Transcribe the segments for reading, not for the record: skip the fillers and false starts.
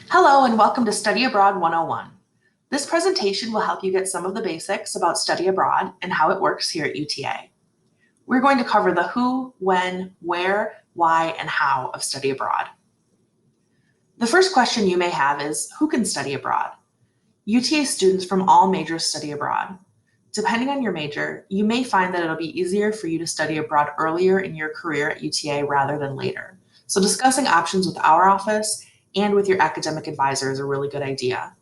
Hello and welcome to Study Abroad 101. This presentation will help you get some of the basics about study abroad and how it works here at UTA. We're going to cover the who, when, where, why, and how of study abroad. The first question you may have is, who can study abroad? UTA students from all majors study abroad. Depending on your major, you may find that it'll be easier for you to study abroad earlier in your career at UTA rather than later. So discussing options with our office and with your academic advisor is a really good idea.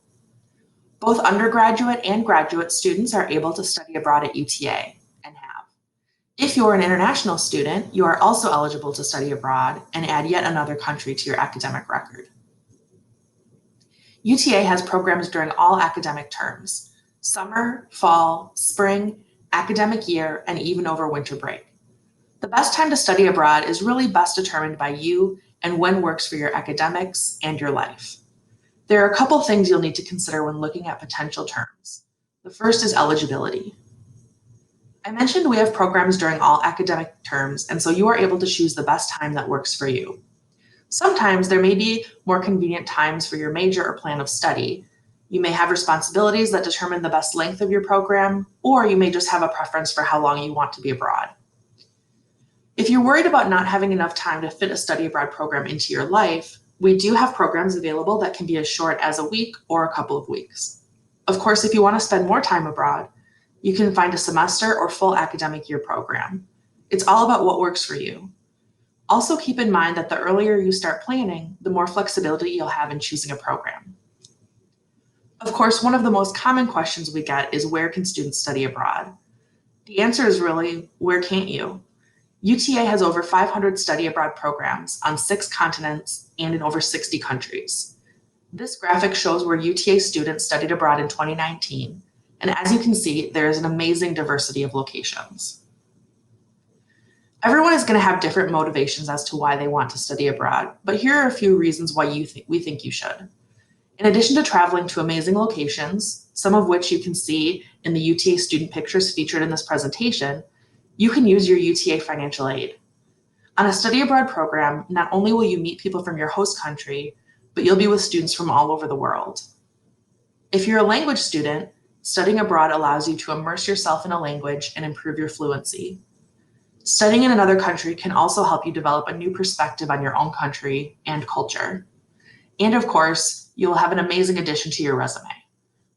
Both undergraduate and graduate students are able to study abroad at UTA and have. If you're an international student, you are also eligible to study abroad and add yet another country to your academic record. UTA has programs during all academic terms: summer, fall, spring, academic year, and even over winter break. The best time to study abroad is really best determined by you and when works for your academics and your life. There are a couple things you'll need to consider when looking at potential terms. The first is eligibility. I mentioned we have programs during all academic terms, and so you are able to choose the best time that works for you. Sometimes there may be more convenient times for your major or plan of study. You may have responsibilities that determine the best length of your program, or you may just have a preference for how long you want to be abroad. If you're worried about not having enough time to fit a study abroad program into your life, we do have programs available that can be as short as a week or a couple of weeks. Of course, if you want to spend more time abroad, you can find a semester or full academic year program. It's all about what works for you. Also keep in mind that the earlier you start planning, the more flexibility you'll have in choosing a program. Of course, one of the most common questions we get is, where can students study abroad? The answer is really, where can't you? UTA has over 500 study abroad programs on 6 continents and in over 60 countries. This graphic shows where UTA students studied abroad in 2019, and as you can see, there is an amazing diversity of locations. Everyone is going to have different motivations as to why they want to study abroad, but here are a few reasons why we think you should. In addition to traveling to amazing locations, some of which you can see in the UTA student pictures featured in this presentation, you can use your UTA financial aid. On a study abroad program, not only will you meet people from your host country, but you'll be with students from all over the world. If you're a language student, studying abroad allows you to immerse yourself in a language and improve your fluency. Studying in another country can also help you develop a new perspective on your own country and culture. And of course, you'll have an amazing addition to your resume.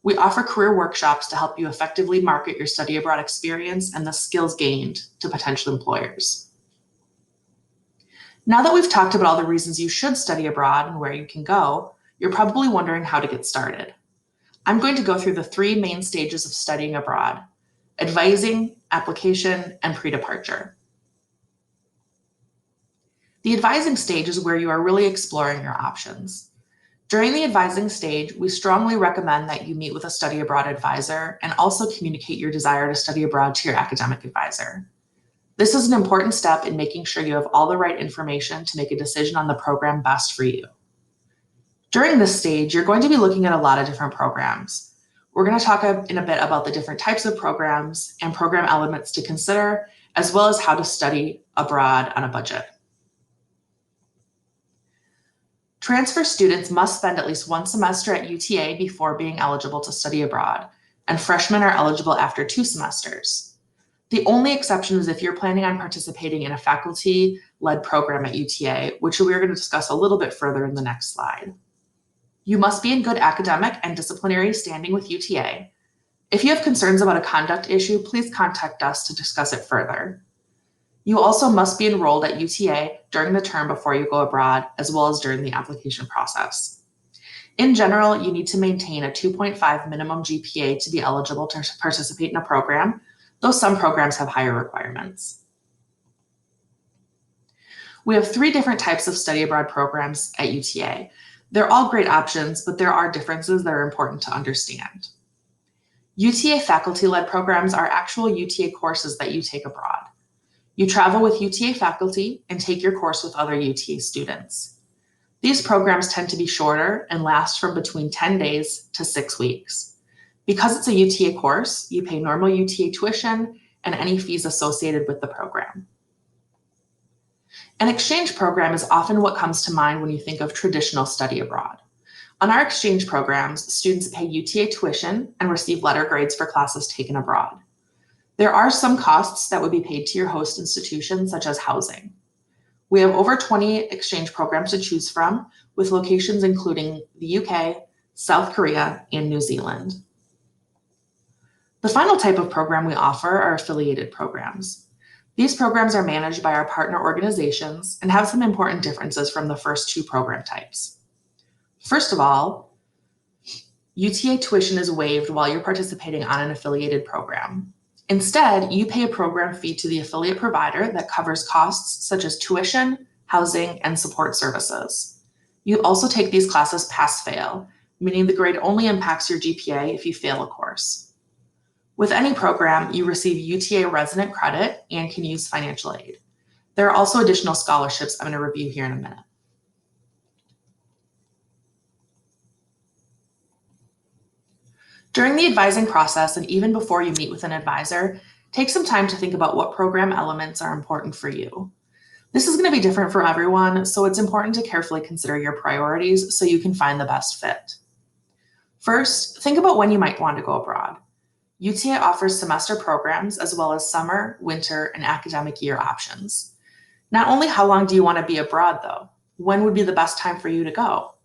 We offer career workshops to help you effectively market your study abroad experience and the skills gained to potential employers. Now that we've talked about all the reasons you should study abroad and where you can go, you're probably wondering how to get started. I'm going to go through the 3 main stages of studying abroad: advising, application, and pre-departure. The advising stage is where you are really exploring your options. During the advising stage, we strongly recommend that you meet with a study abroad advisor and also communicate your desire to study abroad to your academic advisor. This is an important step in making sure you have all the right information to make a decision on the program best for you. During this stage, you're going to be looking at a lot of different programs. We're going to talk in a bit about the different types of programs and program elements to consider, as well as how to study abroad on a budget. Transfer students must spend at least 1 semester at UTA before being eligible to study abroad, and freshmen are eligible after 2 semesters. The only exception is if you're planning on participating in a faculty-led program at UTA, which we're going to discuss a little bit further in the next slide. You must be in good academic and disciplinary standing with UTA. If you have concerns about a conduct issue, please contact us to discuss it further. You also must be enrolled at UTA during the term before you go abroad, as well as during the application process. In general, you need to maintain a 2.5 minimum GPA to be eligible to participate in a program, though some programs have higher requirements. We have 3 different types of study abroad programs at UTA. They're all great options, but there are differences that are important to understand. UTA faculty-led programs are actual UTA courses that you take abroad. You travel with UTA faculty and take your course with other UTA students. These programs tend to be shorter and last from between 10 days to 6 weeks. Because it's a UTA course, you pay normal UTA tuition and any fees associated with the program. An exchange program is often what comes to mind when you think of traditional study abroad. On our exchange programs, students pay UTA tuition and receive letter grades for classes taken abroad. There are some costs that would be paid to your host institution, such as housing. We have over 20 exchange programs to choose from, with locations including the UK, South Korea, and New Zealand. The final type of program we offer are affiliated programs. These programs are managed by our partner organizations and have some important differences from the first two program types. First of all, UTA tuition is waived while you're participating on an affiliated program. Instead, you pay a program fee to the affiliate provider that covers costs such as tuition, housing, and support services. You also take these classes pass-fail, meaning the grade only impacts your GPA if you fail a course. With any program, you receive UTA resident credit and can use financial aid. There are also additional scholarships I'm going to review here in a minute. During the advising process, and even before you meet with an advisor, take some time to think about what program elements are important for you. This is going to be different for everyone, so it's important to carefully consider your priorities so you can find the best fit. First, think about when you might want to go abroad. UTA offers semester programs as well as summer, winter, and academic year options. Not only how long do you want to be abroad, though? When would be the best time for you to go?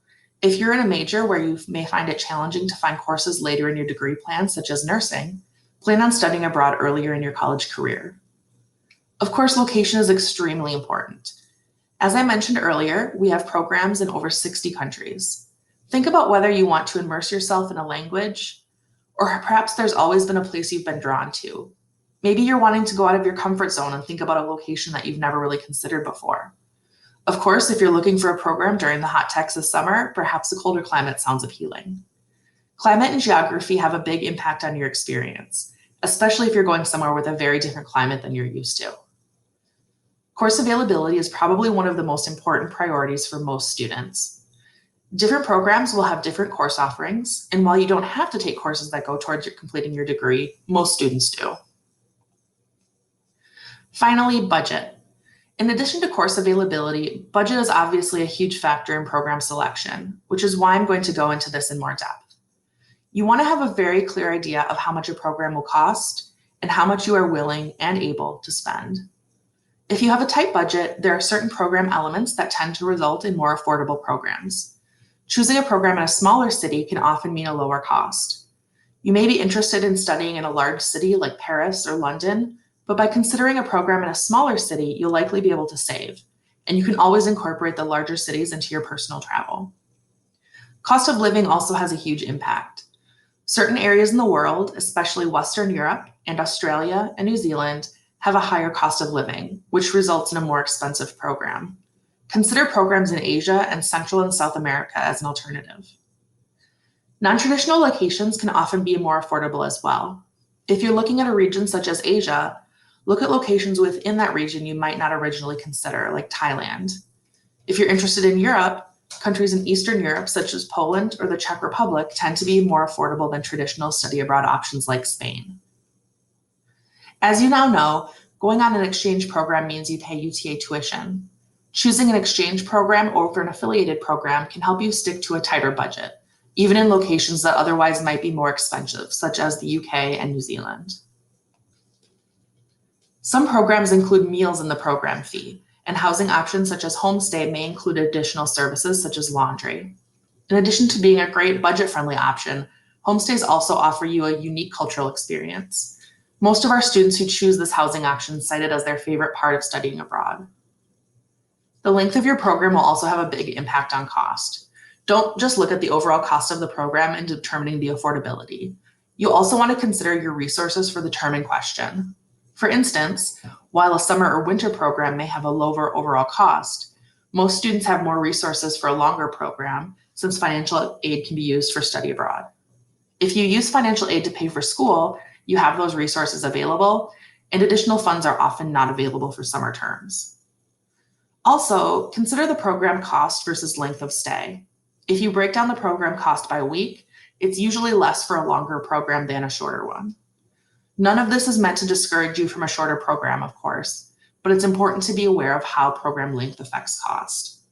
If you're in a major where you may find it challenging to find courses later in your degree plan, such as nursing, plan on studying abroad earlier in your college career. Of course, location is extremely important. As I mentioned earlier, we have programs in over 60 countries. Think about whether you want to immerse yourself in a language, or perhaps there's always been a place you've been drawn to. Maybe you're wanting to go out of your comfort zone and think about a location that you've never really considered before. Of course, if you're looking for a program during the hot Texas summer, perhaps a colder climate sounds appealing. Climate and geography have a big impact on your experience, especially if you're going somewhere with a very different climate than you're used to. Course availability is probably one of the most important priorities for most students. Different programs will have different course offerings, and while you don't have to take courses that go towards completing your degree, most students do. Finally, budget. In addition to course availability, budget is obviously a huge factor in program selection, which is why I'm going to go into this in more depth. You want to have a very clear idea of how much a program will cost and how much you are willing and able to spend. If you have a tight budget, there are certain program elements that tend to result in more affordable programs. Choosing a program in a smaller city can often mean a lower cost. You may be interested in studying in a large city like Paris or London, but by considering a program in a smaller city, you'll likely be able to save, and you can always incorporate the larger cities into your personal travel. Cost of living also has a huge impact. Certain areas in the world, especially Western Europe and Australia and New Zealand, have a higher cost of living, which results in a more expensive program. Consider programs in Asia and Central and South America as an alternative. Non-traditional locations can often be more affordable as well. If you're looking at a region such as Asia, look at locations within that region you might not originally consider, like Thailand. If you're interested in Europe, countries in Eastern Europe, such as Poland or the Czech Republic, tend to be more affordable than traditional study abroad options like Spain. As you now know, going on an exchange program means you pay UTA tuition. Choosing an exchange program over an affiliated program can help you stick to a tighter budget, even in locations that otherwise might be more expensive, such as the UK and New Zealand. Some programs include meals in the program fee, and housing options such as homestay may include additional services such as laundry. In addition to being a great budget-friendly option, homestays also offer you a unique cultural experience. Most of our students who choose this housing option cite it as their favorite part of studying abroad. The length of your program will also have a big impact on cost. Don't just look at the overall cost of the program in determining the affordability. You also want to consider your resources for the term in question. For instance, while a summer or winter program may have a lower overall cost, most students have more resources for a longer program since financial aid can be used for study abroad. If you use financial aid to pay for school, you have those resources available, and additional funds are often not available for summer terms. Also, consider the program cost versus length of stay. If you break down the program cost by week, it's usually less for a longer program than a shorter one. None of this is meant to discourage you from a shorter program, of course, but it's important to be aware of how program length affects cost.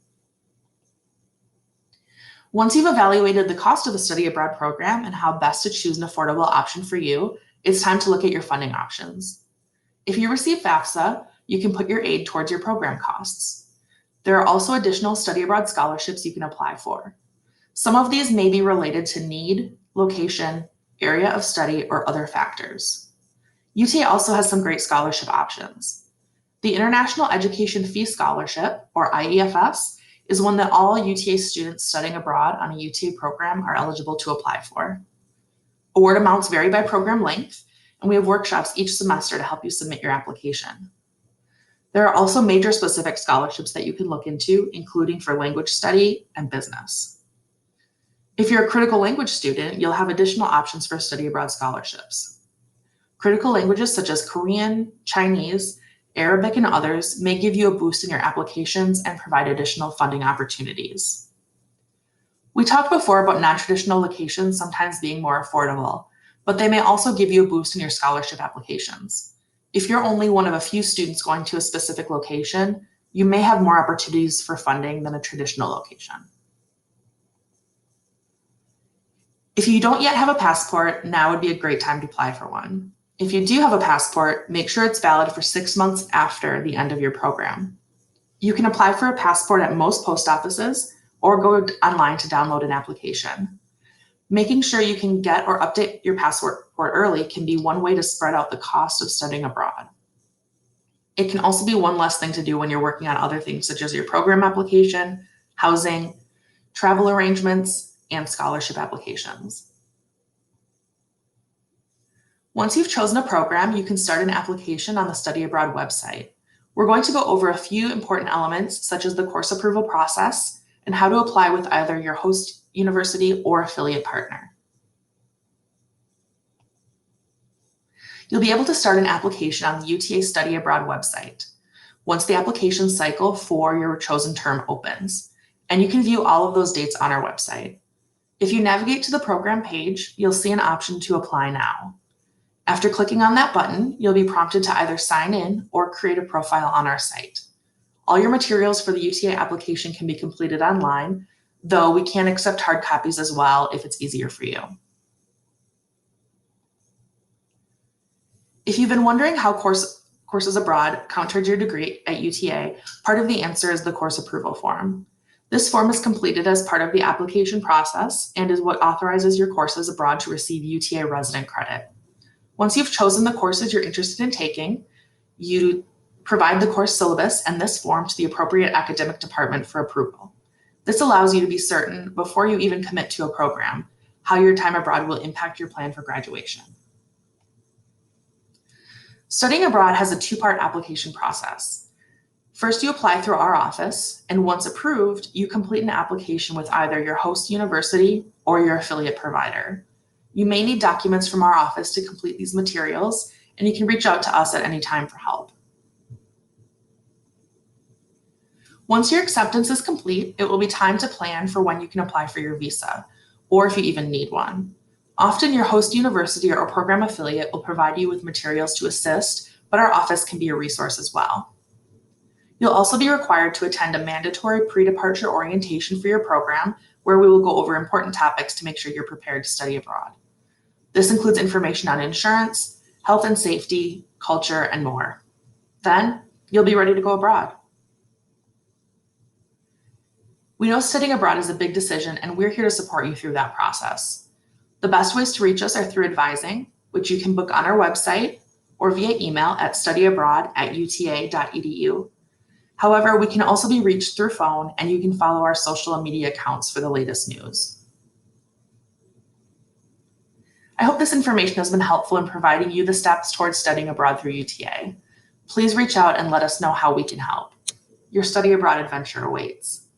Once you've evaluated the cost of the study abroad program and how best to choose an affordable option for you, it's time to look at your funding options. If you receive FAFSA, you can put your aid towards your program costs. There are also additional study abroad scholarships you can apply for. Some of these may be related to need, location, area of study, or other factors. UTA also has some great scholarship options. The International Education Fee Scholarship, or IEFS, is one that all UTA students studying abroad on a UTA program are eligible to apply for. Award amounts vary by program length, and we have workshops each semester to help you submit your application. There are also major specific scholarships that you can look into, including for language study and business. If you're a critical language student, you'll have additional options for study abroad scholarships. Critical languages such as Korean, Chinese, Arabic, and others may give you a boost in your applications and provide additional funding opportunities. We talked before about non-traditional locations sometimes being more affordable, but they may also give you a boost in your scholarship applications. If you're only one of a few students going to a specific location, you may have more opportunities for funding than a traditional location. If you don't yet have a passport, now would be a great time to apply for one. If you do have a passport, make sure it's valid for 6 months after the end of your program. You can apply for a passport at most post offices or go online to download an application. Making sure you can get or update your passport early can be one way to spread out the cost of studying abroad. It can also be one less thing to do when you're working on other things such as your program application, housing, travel arrangements, and scholarship applications. Once you've chosen a program, you can start an application on the Study Abroad website. We're going to go over a few important elements such as the course approval process and how to apply with either your host university or affiliate partner. You'll be able to start an application on the UTA Study Abroad website once the application cycle for your chosen term opens, and you can view all of those dates on our website. If you navigate to the program page, you'll see an option to apply now. After clicking on that button, you'll be prompted to either sign in or create a profile on our site. All your materials for the UTA application can be completed online, though we can accept hard copies as well if it's easier for you. If you've been wondering how courses abroad count towards your degree at UTA, part of the answer is the course approval form. This form is completed as part of the application process and is what authorizes your courses abroad to receive UTA resident credit. Once you've chosen the courses you're interested in taking, you provide the course syllabus and this form to the appropriate academic department for approval. This allows you to be certain, before you even commit to a program, how your time abroad will impact your plan for graduation. Studying abroad has a two-part application process. First, you apply through our office, and once approved, you complete an application with either your host university or your affiliate provider. You may need documents from our office to complete these materials, and you can reach out to us at any time for help. Once your acceptance is complete, it will be time to plan for when you can apply for your visa, or if you even need one. Often your host university or program affiliate will provide you with materials to assist, but our office can be a resource as well. You'll also be required to attend a mandatory pre-departure orientation for your program, where we will go over important topics to make sure you're prepared to study abroad. This includes information on insurance, health and safety, culture, and more. Then you'll be ready to go abroad. We know studying abroad is a big decision, and we're here to support you through that process. The best ways to reach us are through advising, which you can book on our website or via email at studyabroad@uta.edu. However, we can also be reached through phone, and you can follow our social media accounts for the latest news. I hope this information has been helpful in providing you the steps towards studying abroad through UTA. Please reach out and let us know how we can help. Your study abroad adventure awaits.